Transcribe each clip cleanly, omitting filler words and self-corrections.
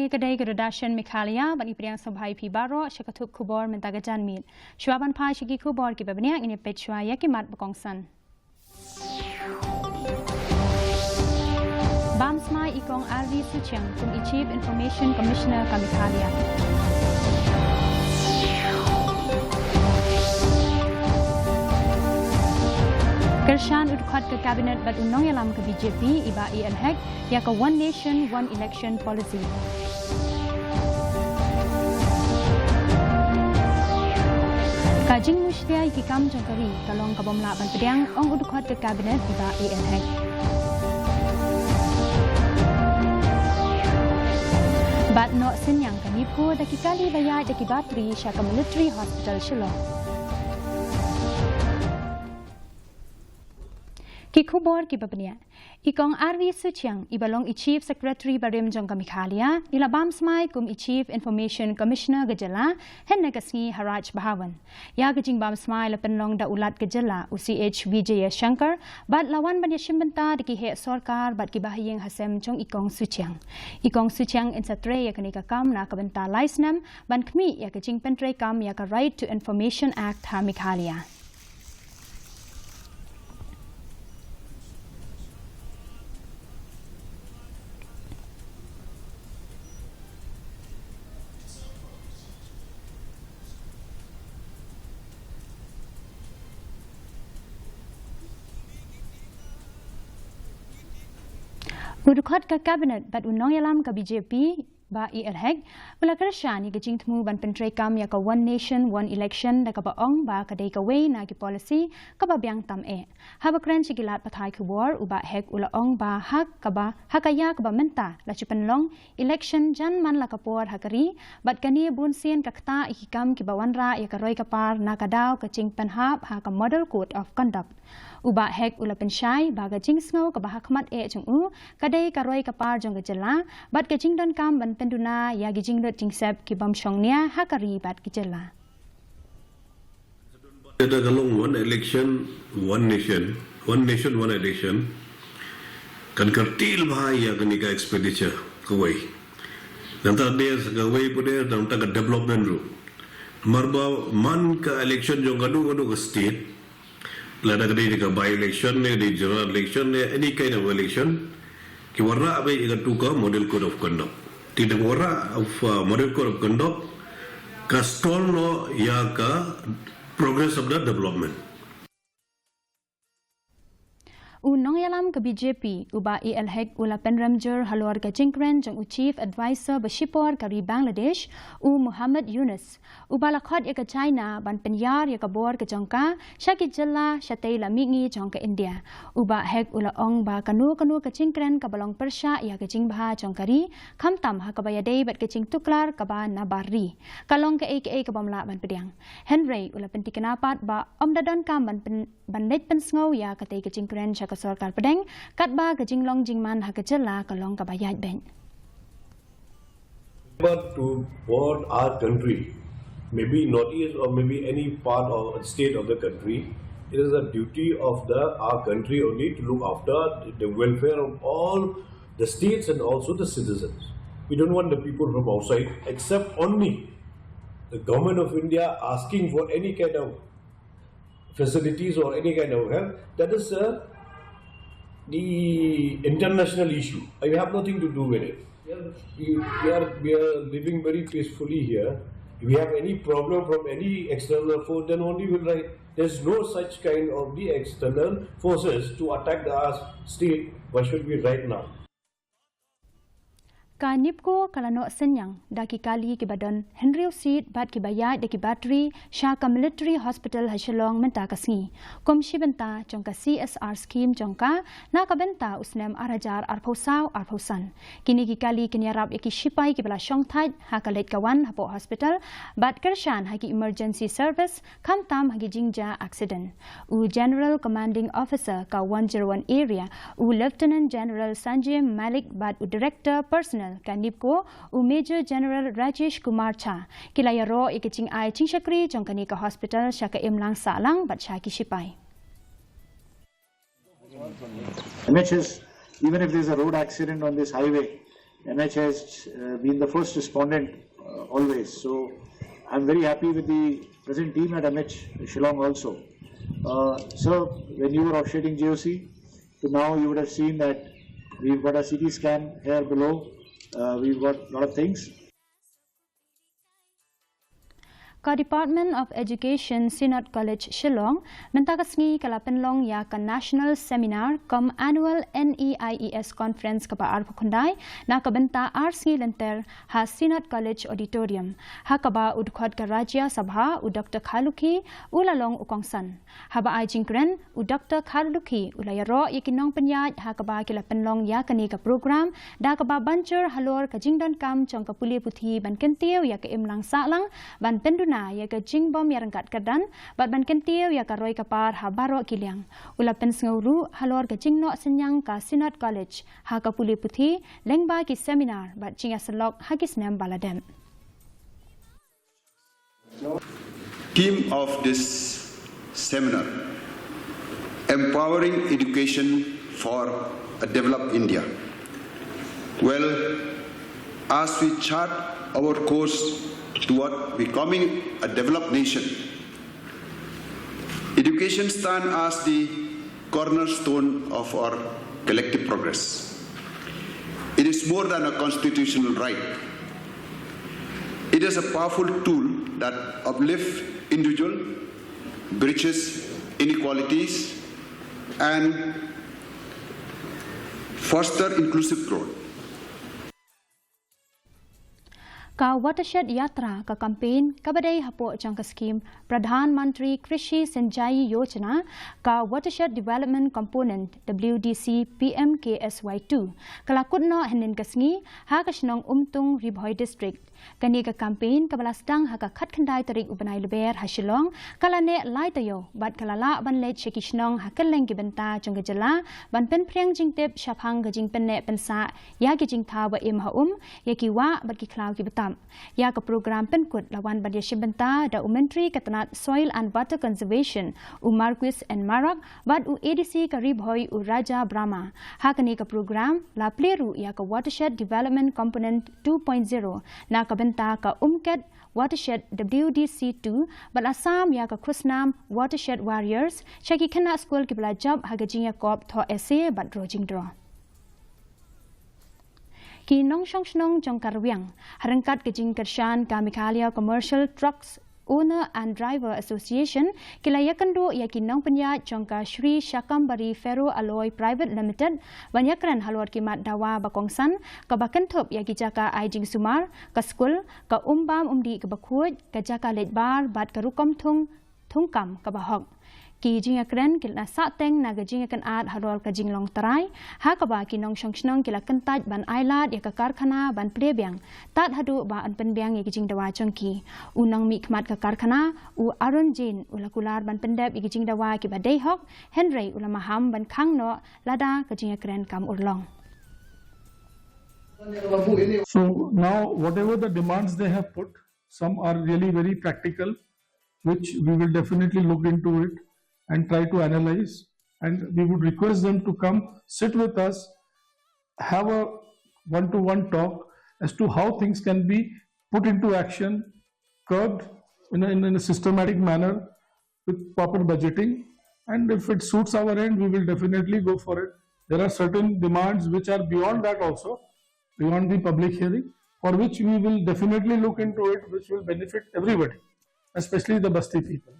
kedai Gradashan Meghalaya bani priang sabhai pi baro syakatup kubor mentagajan mit. Syuaban pai syaki kubor ki babniak ini pechwa yakimat bekongsan. Bamsmai ikong Arvi Suchang from Chief Information Commissioner ka Meghalaya. Kershan udkhot ke kabinet bat unong yalam ke BJP iba Iaiong ya ke One Nation One Election policy. Kajing mustia iki kam jongkari kalong kabomla ban pedang ong udkhot ke kabinet iba Iaiong. Bat no senyang kanipu daki kali bayar daki batri syaka military hospital Shillong. Kikubor kibabnia. Ikong Arvi Suchang ibalong i-Chief Secretary Barim Jongka Meghalaya ila Bamsmai kum i-Chief Information Commissioner Gejala hen nagasngi Haraj Bahawan. Ya gejing Bamsmai la penlong da ulat Gejala UCH Vijaya Shankar bat lawan ban yashimbenta diki he sorkar bat kibahiyeng hasem jong ikong Suchang. Ikong Suchang insatre ya kanika kam na kabenta laisnam ban kmi ya gejing pentre kam ya ka Right to Information Act ha Meghalaya. Udkhot ke kabinet bat unong yalam ke BJP ba Iaiong ula kershan ni gejing temu ban pentre kam ya ka One Nation One Election da ka baong ba ka dei ka wei na ki policy ka ba biang tam ha ba kren sigilat pathai kubor uba hek ula ong ba hak ka ba hakaya ka ba menta la chupenlong election jan man la ka por hakari bat kani bun sien ka kta ikam ki bawanra ya ka roi ka par na ka daw ka ching penhap ha ka model code of conduct uba hek ula pensyai baga jing sngo ka bahak mat jong u kadai karoi kapar jong gejala bat ke jing don kam ban penduna ya gi jing dot jing sep ki bam shongnia hakari bat gejala ada kalong one election one nation one election kan kertil bahaya kan ika expenditure kawai nanta dia kawai pode nanta ka development ru marba man ka election jong gadu ka state lada kadai ka by election ne di general election ne any kind of election ki warra abai iga tuka model code of conduct tidak warra of model code of conduct ka stall no ya ka progress of the development unong yalam ke BJP uba Iaiong ula penramjer halor ka jingkren jong Chief Advisor Bashipor kari Bangladesh Muhammad Yunus uba lakhot ya ka China ban penyar ya ka bor ka jongka syaki jella syatei la mingi jongka India uba hek ula ong ba kanu ka jingkren ka balong persya ya ka jingbha jongkari khamtam ha ka bayadei bat ka jing tuklar ka ba nabari kalong ka ka bamla ban pedang Henry ula pentikanapat ba omdadon kam ban net pensngau ya ka tei ka jingkren ka sorkar pedeng katba ke jinglong jingman ha kejela kalong ka bayat ben but to what our country maybe northeast or maybe any part of state of the country it is a duty of our country only to look after the welfare of all the states and also the citizens. We don't want the people from outside except only the government of India asking for any kind of facilities or any kind of help. That is the international issue. I have nothing to do with it. We are living very peacefully here. If we have any problem from any external force, then only we'll write. There's no such kind of the external forces to attack our state. Why should we write now? Kanipko kalano senyang daki kali kibadon Henry Seat bat kibayat daki batri syaka military hospital Hashalong menta kasngi kom shibenta jongka CSR scheme jongka na kabenta usnem arajar arpausan kini kali kenyarap iki shipai kibala shongthai hakalet kawan hapo hospital bat kershan haki emergency service kamtam hagi jingja accident General Commanding Officer ka 101 area Lieutenant General Sanjay Malik bat Director Personnel Kanipko Major General Rajesh Kumar Cha kilaya ro ikicing ai chingshakri jongkani ka hospital syaka imlang salang bat syaki shipai which is even if there is a road accident on this highway MH has been the first respondent always. So I'm very happy with the present team at MH Shillong also. So when you were offshoring JOC, so now you would have seen that we've got a CT scan here below. We've got a lot of things. Ka Department of Education Synod College Shillong mentakasngi kala penlong ya ka National Seminar kom Annual NEIES Conference ka pa arpukundai na ka benta arsngi lenter ha Synod College Auditorium ha ka ba udkhod ka Rajya Sabha u Dr. Khaluki ulalong ukongsan ha ba ai jingkren u Dr. Khaluki ulayaro yakinong penyaj ha ka ba kala penlong ya kani ka program da ka ba banjur halor ka jingdon kam chong ka puli puthi ban kentiu ya ka imlang salang ban penduna ya ka jingbom ya rangkat kadan bat ban kentiu ya ka roi kapar ha baro kiliang ulapen snguru halor ka jingno senyang ka Synod College ha ka puli puthi lengba ki seminar bat jinga selok ha ki snem baladem. Theme of this seminar: empowering education for a developed India. Well, as we chart our course toward becoming a developed nation, education stands as the cornerstone of our collective progress. It is more than a constitutional right. It is a powerful tool that uplifts individual, bridges inequalities, and fosters inclusive growth. Ka Watershed Yatra ka campaign kabadai hapo jang ka scheme Pradhan Mantri Krishi Sinjai Yojana ka Watershed Development Component WDC PMKSY2 kalakutno henin kasngi ha ka shnong umtung Ribhoi District kani ka campaign kabalasdang ha ka khat khandai tarik ubanai leber ha Shillong kalane lai tayo bat kalala ban le chekishnong ha kaleng ki benta jong ka jala ban pen priang jingtep shaphang ka jing penne pensa ya ki jing tha ba im ha ya ki wa bat ki khlaw ki bata ya ka program penkut lawan badia shibenta da umentri katanat soil and water conservation u Marquis and Marak bad u ADC ka Ribhoi u Raja Brahma ha kani ka program la pleru ya ka Watershed Development Component 2.0 na ka benta ka umket Watershed WDC2 bal asam ya ka krusnam Watershed Warriors chaki khana school ki bala job ha ga jinga kop tho essay bad rojing draw ki nong shong shnong jong karwiang harangkat ke jing kershan ka Meghalaya Commercial Trucks Owner and Driver Association kilayakando yakin nong penya jong ka Shri Shakambari Ferro Alloy Private Limited banyakran halwar ki mat dawa bakongsan ka bakantop yaki jaka ai jing sumar ka skul ka umbam umdi ka bakhuj ka jaka letbar bat ka rukom thungkam ka bahok ki jinga kren kilna sa teng na ga jinga kan ad harol ka jinglong tarai ha ka ba ki nong shong shnong kila kan taj ban ailat ya ka karkhana ban plebyang tat hadu ba an penbyang ya ki jing dawa chongki unang mi khmat ka karkhana u Arun Jin ulakular ban pendep ya ki jing dawa ki ba dei hok Henry ulamaham ban khang no lada ka jinga kren kam urlong. So now whatever the demands they have put, some are really very practical, which we will definitely look into it and try to analyze, and we would request them to come sit with us, have a one-to-one talk as to how things can be put into action, curbed in a systematic manner with proper budgeting, and if it suits our end, we will definitely go for it. There are certain demands which are beyond that also, beyond the public hearing, for which we will definitely look into it, which will benefit everybody, especially the Basti people.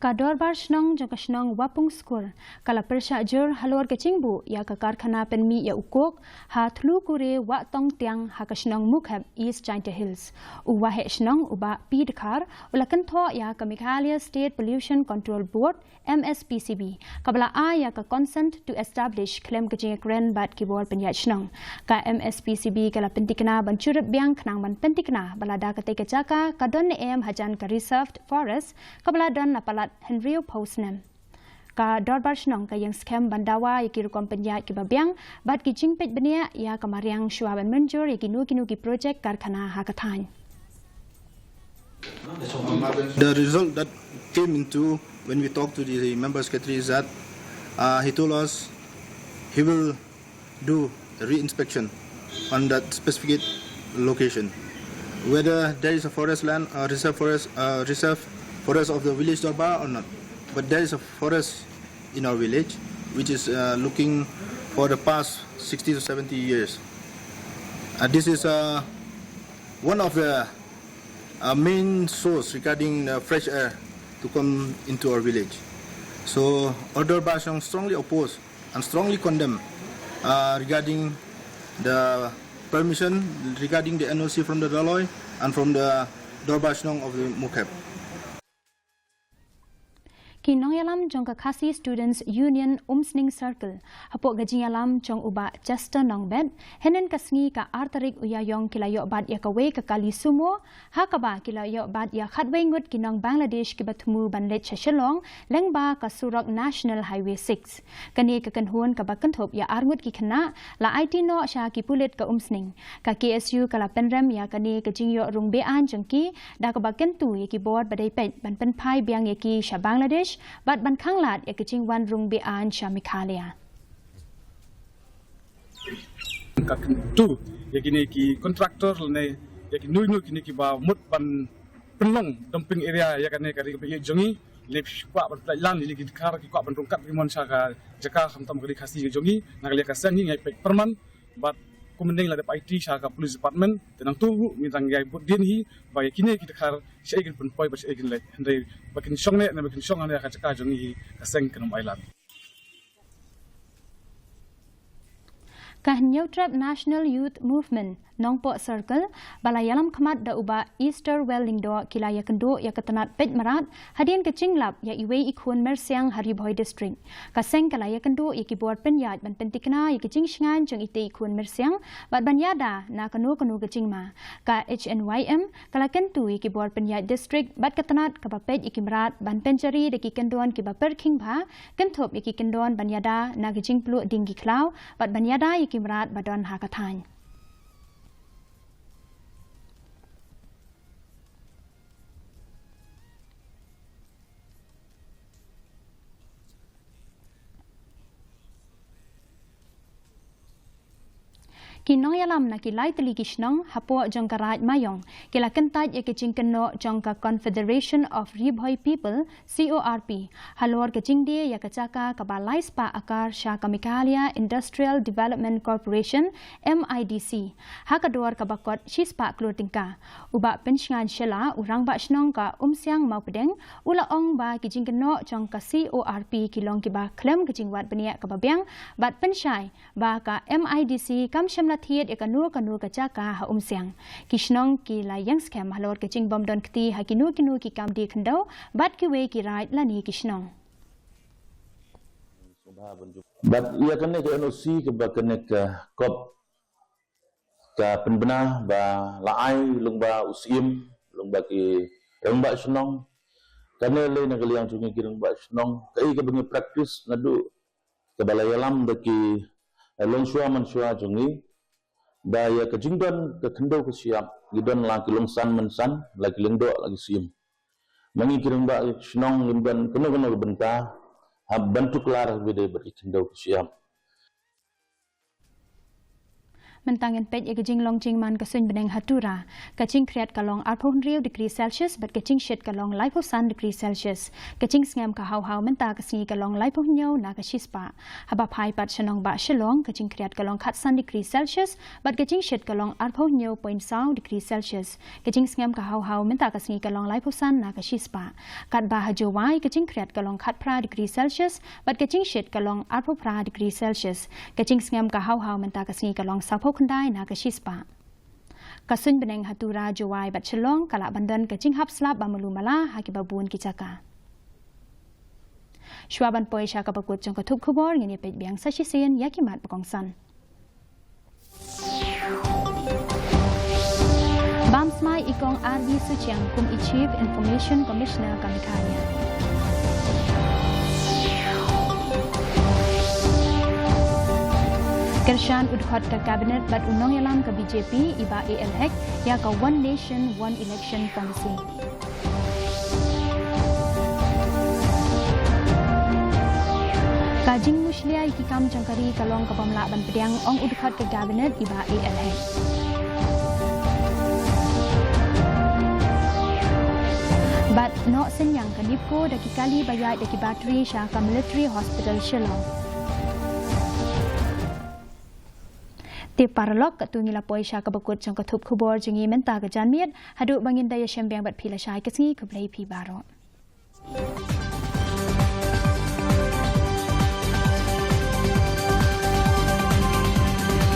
Ka dorbar shnong jong ka shnong wapung school kala persha jur halor ka chingbu ya ka karkhana penmi ya ukok ha thlu kure wa tong tiang ha ka shnong mukhab East China Hills u wa he shnong uba pidkhar ulakan tho ya ka Meghalaya State Pollution Control Board MSPCB kabla a ya ka consent to establish claim ka jing kren bat ki bol penya shnong ka MSPCB kala pentikna ban churup biang khnang ban pentikna balada ka te ka jaka ka don em hajan ka reserved forest kabla don na palat Henry Postnam ka dorbar shnong ka yang scam bandawa yaki rukom penya ki babyang bat ki jingpet benia ya kamariang shwa ban menjur yaki nu ki project karkhana hakathan. The result that came into when we talked to the member secretary is that he told us he will do re-inspection on that specific location. Whether there is a forest land, reserve forest of the village Dorba or not. But there is a forest in our village which is looking for the past 60 to 70 years. This is one of the main source regarding fresh air to come into our village. So Dorba strongly oppose and strongly condemn regarding the permission regarding the NOC from the Daloy and from the Dorba of the Mukab. Kinong yalam jong ka Khasi Students Union Umsning Circle hapok gajing yalam jong uba Chester Nongbet henen kasngi ka artarik Iaiong kilayo bad ya kawe ka kali sumo hakaba kilayo bad ya khatwe ngut kinong Bangladesh ki batmu banlet chashalong lengba ka Surak National Highway 6 kani ka kanhun ka bakanthop ya arngut ki khana la IT no sha ki pulet ka umsning ka KSU kala penram ya kani ka jingyo rungbe an jongki da ka bakentu ya ki board badai pet ban pen phai biang ya ki sha Bangladesh bat ban khang lat ya kaching wan rung be an sha Meghalaya ka tu ya kini ki kontraktor ne ya ki nui kini ki ba mut ban penlong dumping area ya kan ne kari ke jongi lep kwa ban plan ni ki kar ki kwa ban rungkat ki mon sha ka jaka kham tam kali Khasi jongi nagale ka sang ngai pek perman bat kumending la IT sha ka police department tenang tu mitang gai bud din hi ba kini ki kar sha igin pun poi ba sha igin le ndai bakin shong ne na bakin shong ne ka jaka jongi hi ka sang kanum island Kahnyau Trap National Youth Movement Nongpo Circle balayalam khamat da uba Easter Welling do kilaya kendo ya katanat pet marat hadian kaching lap ya iwe ikhun Mersiang Haribhoi District kaseng kalaya kendo ya kibor penyat ban pentikna ya kaching shngan jong ite ikhun Mersiang bat banyada na kanu kaching ma ka HNYM kalaken tu ya kibor penyat district bat katanat kapapet ikimrat ban pencari de kikendon kibaper king bha kenthop ya kikendon banyada na kaching plu dinggi klau bat banyada ikimrat badon hakathan Kinong yalam na kilay tali kisnong hapo jong karat mayong kila kentaj ya kaching keno jong ka Confederation of Ribhoi People CORP halor kaching dia ya kachaka kabalai spa akar sha ka Meghalaya Industrial Development Corporation MIDC hakador kabakot shispa klotingka uba pensngan shela urang ba snong ka umsiang mau pedeng ula ong ba kaching keno jong ka CORP kilong kiba klem kaching wat benia kababyang bat pensyai ba ka MIDC kam thiet ekanu kachaka ha umsiang kisnong ki layang scam halor kaching bom don kti ha kinu ki kam di khandau bat ki we ki right lani kisnong bat ia kene ke NOC ke ba kene ke kop ka penbena ba laai lungba usim lungba ki rengba snong kane le na kaliang sungi ki rengba snong kai ke bengi praktis ngadu ke balayalam de ki longsua mansua jungi daya kejingdan ke kendau ke siap gidan laki longsan mensan laki lengdo lagi siam mangi kirang ba snong limban kena benta hab bantu kelar bede berkendau ke siap mentangin pet ya kajing longjing man kasun beneng hatura kaching kreat kalong 8 degree Celsius bat kaching shet kalong 9 degree Celsius kaching ngam ka hau menta kasingi kalong 9 nyau na ka shispa haba phai pat shanong ba shalong kaching kreat kalong 4 degree Celsius bat kaching shet kalong 8 nyau 0.2 degree Celsius kaching ngam ka hau menta kasingi kalong 9 na ka shispa kat ba hajowai kaching kreat kalong 4 degree Celsius bat kaching shet kalong 8 degree Celsius kaching ngam ka hau menta kasingi kalong 10 kandai na ka shispa kasun beneng hatura jowai bat chelong kala bandan kaching hap slap ba malumala haki babun kichaka shwaban poisha ka pakut jong ka thup khubor ngeni pet biang sa shisien yakimat pakongsan Bamsmai ikong RV Suchiang kum i Chief Information Commissioner ka Meghalaya Kershan udhot ka kabinet bat unong yalam ka BJP iba ALHEC ya ka One Nation One Election policy. Kajing muslia iki kam jangkari kalong kabam la ban pedang ong udkhat ke cabinet iba ALH. Bat no senyang kanipko daki kali bayat daki bateri Shaka Military Hospital Shillong. Ti paralok tu ngila poi Shaka bakut jang katup khubor jengi menta ke janmiat haduk bangin daya syembang bat pila syai kesingi ke blai pi baro.